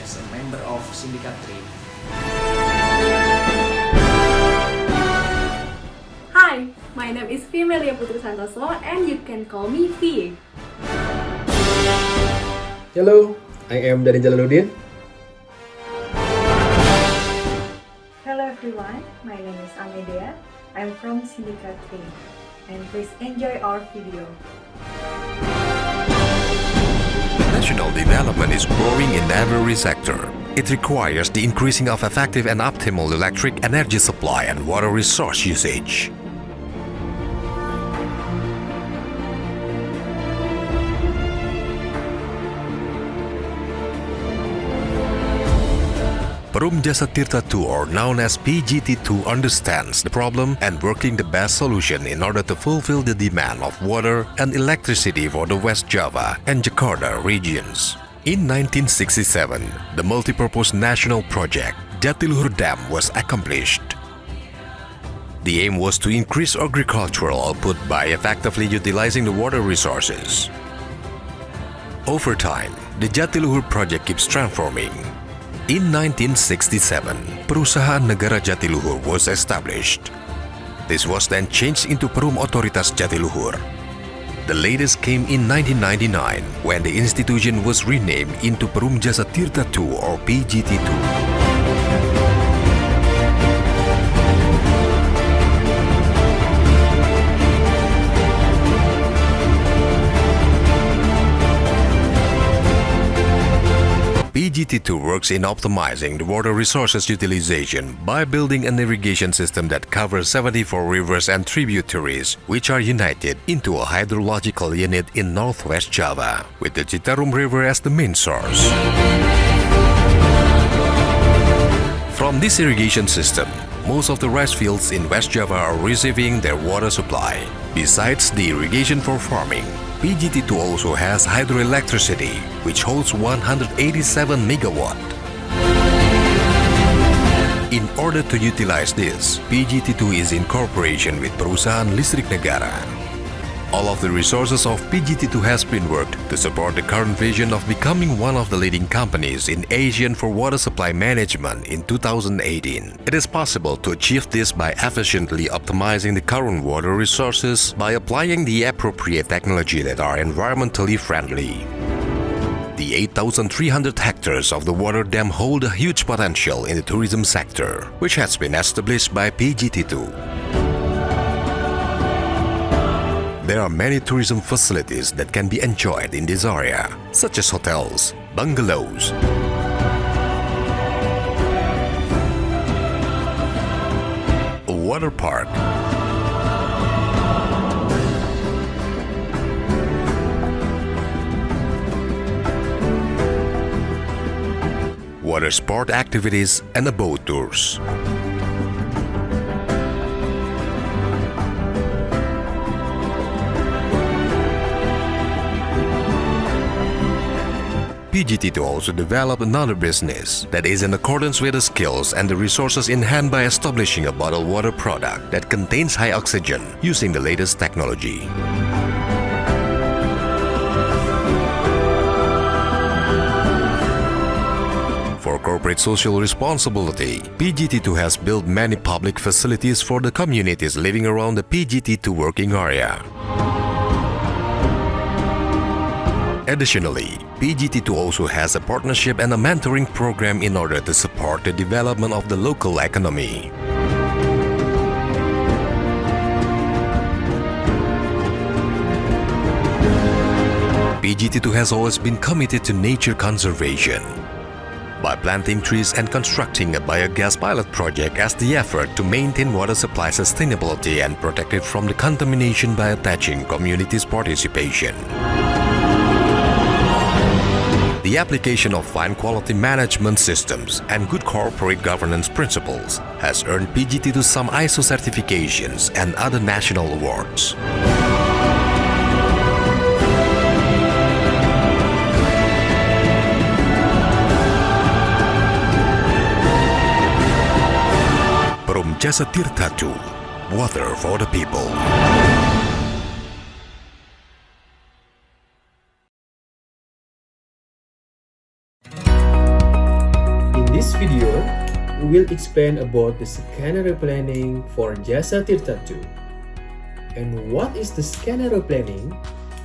as a member of Syndicate. Hi, my name is Fiemaelia Puterisantoso and you can call me Fi. Hello, I am Dani Jalaludin. Hello everyone, my name is Amedea. I'm from Syndicate and please enjoy our video. National development is growing in every sector. It requires the increasing of effective and optimal electric energy supply and water resource usage. Perum Jasa Tirta II, or known as PGT2, understands the problem and working the best solution in order to fulfill the demand of water and electricity for the West Java and Jakarta regions. In 1967, the multipurpose national project Jatiluhur Dam was accomplished. The aim was to increase agricultural output by effectively utilizing the water resources. Over time, the Jatiluhur project keeps transforming. In 1967, Perusahaan Negara Jatiluhur was established. This was then changed into Perum Otoritas Jatiluhur. The latest came in 1999 when the institution was renamed into Perum Jasa Tirta II, or PGT2. PGT2 works in optimizing the water resources utilization by building an irrigation system that covers 74 rivers and tributaries, which are united into a hydrological unit in northwest Java, with the Citarum River as the main source. From this irrigation system, most of the rice fields in West Java are receiving their water supply. Besides the irrigation for farming, PGT2 also has hydroelectricity, which holds 187 megawatt. In order to utilize this, PGT2 is in cooperation with Perusahaan Listrik Negara. All of the resources of PGT2 has been worked to support the current vision of becoming one of the leading companies in Asian for water supply management in 2018. It is possible to achieve this by efficiently optimizing the current water resources by applying the appropriate technology that are environmentally friendly. The 8,300 hectares of the water dam hold a huge potential in the tourism sector, which has been established by PGT2. There are many tourism facilities that can be enjoyed in this area, such as hotels, bungalows, a water park, water sport activities, and boat tours. PGT2 also developed another business that is in accordance with the skills and the resources in hand by establishing a bottled water product that contains high oxygen using the latest technology. For corporate social responsibility, PGT2 has built many public facilities for the communities living around the PGT2 working area. Additionally, PGT2 also has a partnership and a mentoring program in order to support the development of the local economy. PGT2 has always been committed to nature conservation by planting trees and constructing a biogas pilot project as the effort to maintain water supply sustainability and protect it from the contamination by attaching communities' participation. The application of fine quality management systems and good corporate governance principles has earned PGT2 some ISO certifications and other national awards. Perum Jasa Tirta II, water for the people. this video, we will explain about the scenario planning for Jasa Tirta 2. And what is the scenario planning?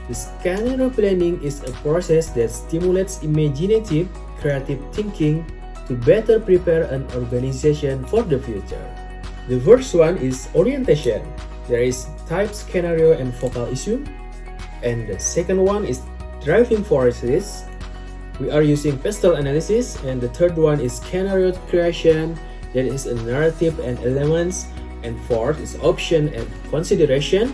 The scenario planning is a process that stimulates imaginative, creative thinking to better prepare an organization for the future. The first one is orientation. There is type, scenario, and focal issue. And the second one is driving forces. We are using pestle analysis. And the third one is scenario creation. That is a narrative and elements. And fourth is option and consideration.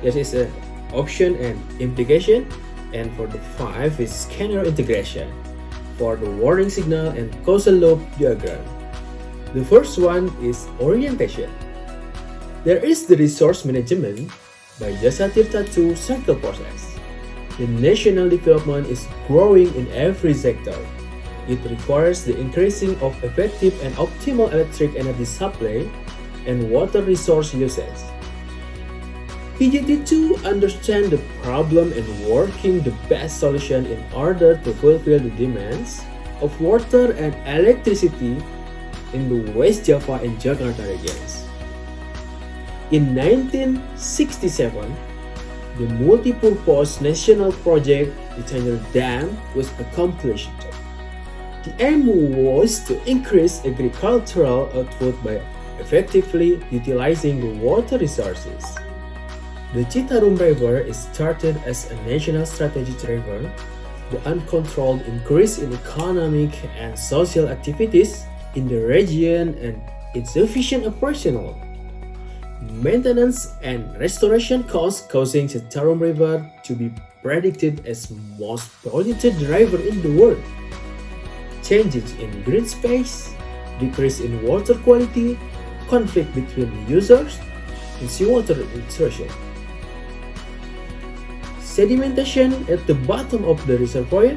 That is a option and implication. And for the five is scenario integration for the warning signal and causal loop diagram. The first one is orientation. There is the resource management by Jasa Tirta 2 circle process. The national development is growing in every sector. It requires the increasing of effective and optimal electric energy supply and water resource usage. PGT2 understand the problem and working the best solution in order to fulfill the demands of water and electricity in the West Java and Jakarta regions. In 1967, the multi-purpose national project, the Channel Dam, was accomplished. The aim was to increase agricultural output by effectively utilizing the water resources. The Citarum River is started as a national strategic river. The uncontrolled increase in economic and social activities in the region and insufficient operational maintenance and restoration costs causing the Citarum River to be predicted as most polluted river in the world. Changes in green space, decrease in water quality, conflict between users, and seawater intrusion. Sedimentation at the bottom of the reservoir,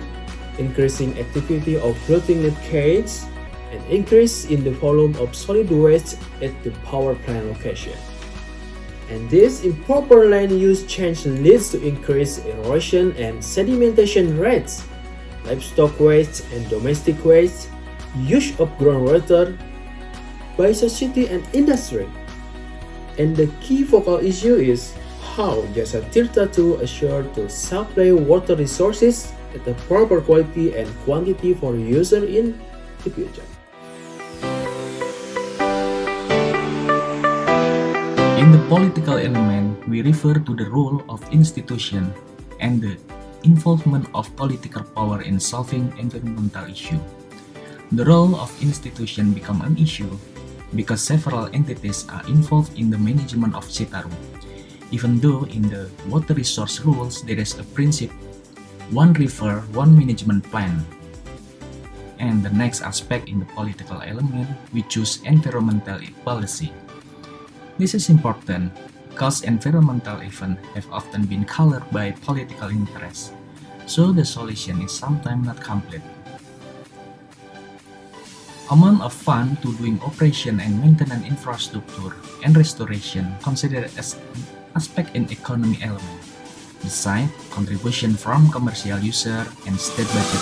increasing activity of floating net cages, and increase in the volume of solid waste at the power plant location. And this improper land use change leads to increased erosion and sedimentation rates, livestock waste and domestic waste, use of groundwater by society and industry. And the key focal issue is how Jasa Tirta 2 assure to supply water resources at a proper quality and quantity for user in the future. In the political element, we refer to the role of institution and the involvement of political power in solving environmental issue. The role of institution become an issue because several entities are involved in the management of Citarum. Even though in the water resource rules there is a principle, one river, one management plan. And the next aspect in the political element, we choose environmental policy. This is important because environmental events have often been colored by political interest, so the solution is sometimes not complete. Amount of fund to doing operation and maintenance infrastructure and restoration considered as an aspect in economy element. Beside contribution from commercial user and state budget.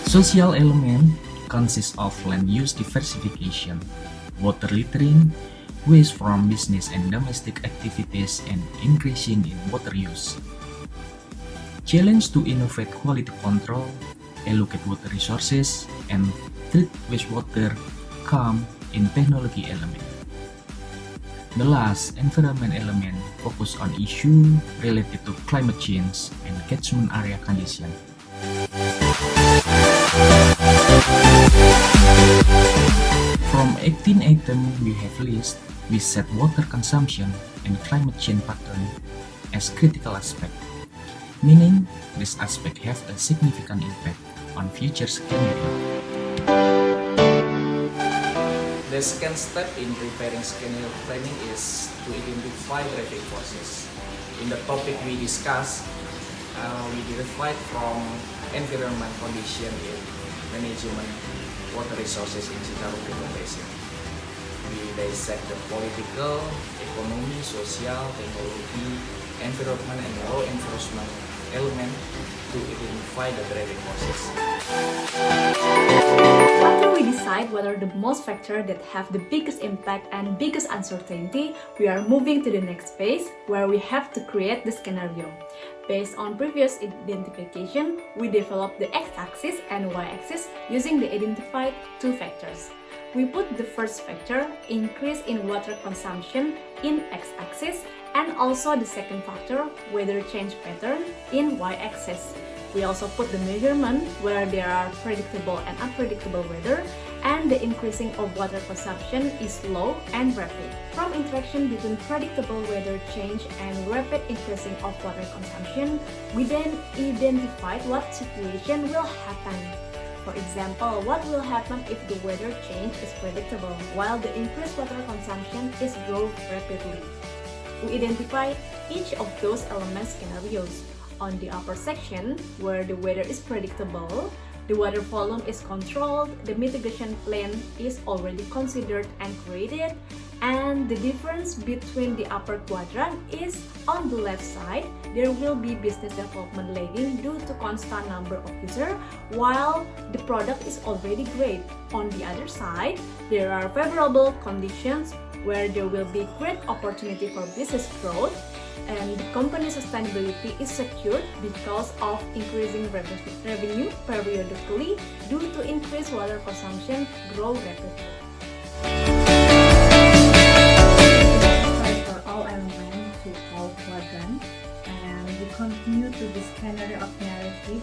Social element consists of land use diversification, water littering, waste from business and domestic activities, and increasing in water use. Challenge to innovate quality control, allocate water resources, and treat wastewater come in technology element. The last environment element focus on issue related to climate change and catchment area condition. From 18 items we have listed, we set water consumption and climate change pattern as critical aspect, meaning this aspect have a significant impact on future scenario. The second step in preparing scenario planning is to identify driving forces. In the topic we discussed, we derived from environment condition in management water resources in Citarum River Basin. We dissect the political, economy, social, technology, environment, and law enforcement element to identify the driving forces. After we decide what are the most factors that have the biggest impact and biggest uncertainty, we are moving to the next phase where we have to create the scenario. Based on previous identification, we develop the x-axis and y-axis using the identified two factors. We put the first factor, increase in water consumption, in x-axis, and also the second factor, weather change pattern, in y-axis. We also put the measurement where there are predictable and unpredictable weather, and the increasing of water consumption is low and rapid. From interaction between predictable weather change and rapid increasing of water consumption, we then identified what situation will happen. For example, what will happen if the weather change is predictable while the increased water consumption is grow rapidly. We identify each of those element scenarios. On the upper section, where the weather is predictable, the water volume is controlled, the mitigation plan is already considered and created, and the difference between the upper quadrant is on the left side, there will be business development lagging due to constant number of users, while the product is already great. On the other side, there are favorable conditions where there will be great opportunity for business growth, and the company sustainability is secured because of increasing revenue periodically due to increased water consumption grow rapidly. For all elements to all quadrants, and we continue to this scenario of narrative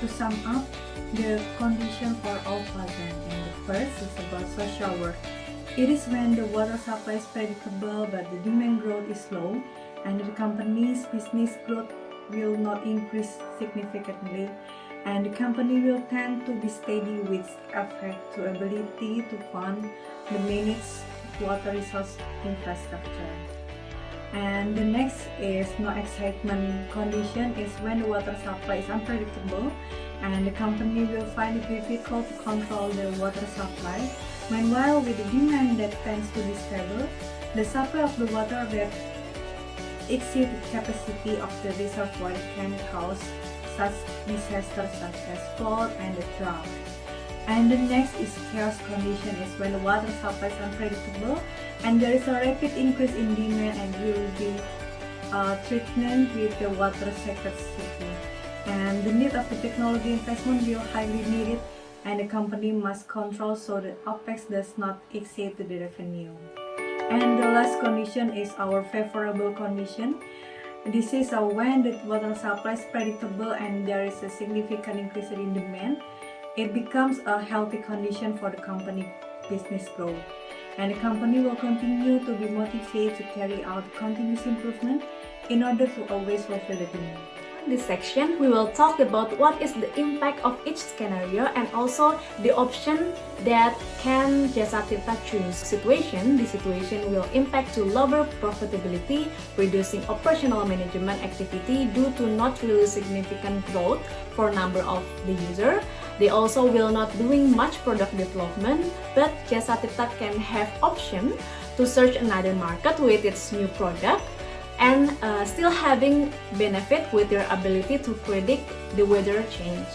to sum up the condition for all quadrants. And the first is about social work. It is when the water supply is predictable but the demand growth is low, and the company's business growth will not increase significantly, and the company will tend to be steady with effect to ability to fund the managed water resource infrastructure. And the next is no excitement condition is when the water supply is unpredictable and the company will find it difficult to control the water supply. Meanwhile, with the demand that tends to be stable, the supply of the water that exceeds the capacity of the reservoir can cause such disasters such as flood and drought. And the next is chaos condition is when the water supply is unpredictable and there is a rapid increase in demand and will be treatment with the water scarcity. And the need of the technology investment will highly needed and the company must control so the OPEX does not exceed the revenue. And the last condition is our favorable condition. This is when the water supply is predictable and there is a significant increase in demand. It becomes a healthy condition for the company business growth. And the company will continue to be motivated to carry out continuous improvement in order to always fulfill the demand. In this section, we will talk about what is the impact of each scenario and also the option that can Jasa Tirta choose. The situation will impact to lower profitability, reducing operational management activity due to not really significant growth for number of the user. They also will not doing much product development, but Jasa Tirta can have option to search another market with its new product and still having benefit with their ability to predict the weather change.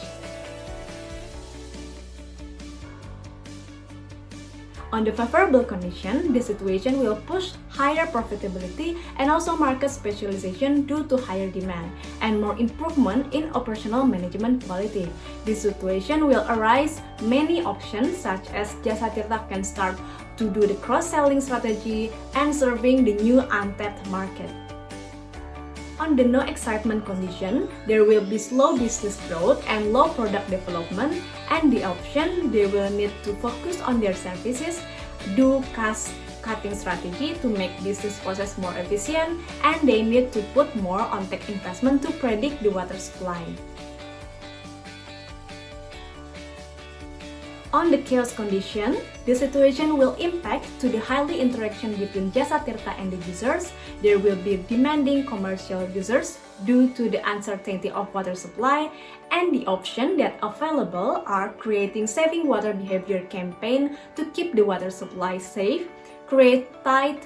On the favorable condition, the situation will push higher profitability and also market specialization due to higher demand and more improvement in operational management quality. This situation will arise many options such as Jasa Tirta can start to do the cross-selling strategy and serving the new untapped market. On the no excitement condition, there will be slow business growth and low product development, and the option they will need to focus on their services, do cost-cutting strategy to make business process more efficient, and they need to put more on tech investment to predict the water supply. On the chaos condition, the situation will impact to the highly interaction between Jasa Tirta and the users. There will be demanding commercial users due to the uncertainty of water supply, and the option that available are creating saving water behavior campaign to keep the water supply safe, create tight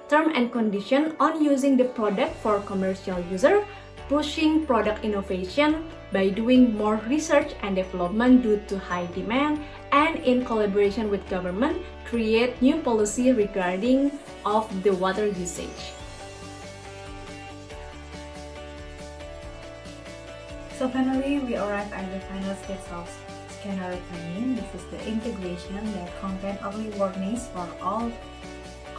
term and condition on using the product for commercial user, pushing product innovation by doing more research and development due to high demand, and in collaboration with government, create new policy regarding of the water usage. So finally, we arrive at the final stage of scenario planning. This is the integration that contain early warnings for all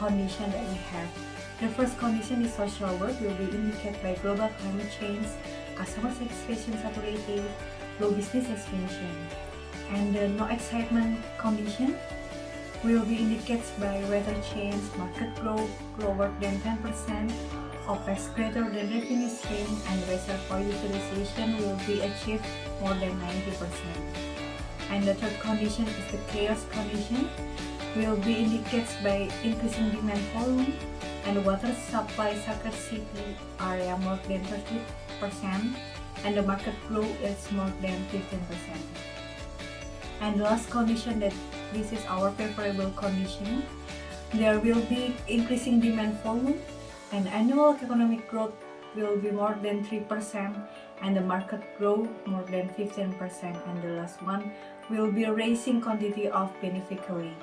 conditions that we have. The first condition is social work will be indicated by global climate change, customer satisfaction saturated, low business expansion. And the no excitement condition will be indicated by weather change, market growth lower than 10%, OPEX greater than revenue stream, and reservoir utilization will be achieved more than 90%. And the third condition is the chaos condition, will be indicated by increasing demand volume and water supply scarcity area more than 30%, and the market growth is more than 15%. And the last condition, that this is our favorable condition, there will be increasing demand volume and annual economic growth will be more than 3%, and the market growth more than 15%, and the last one will be raising quantity of beneficiary.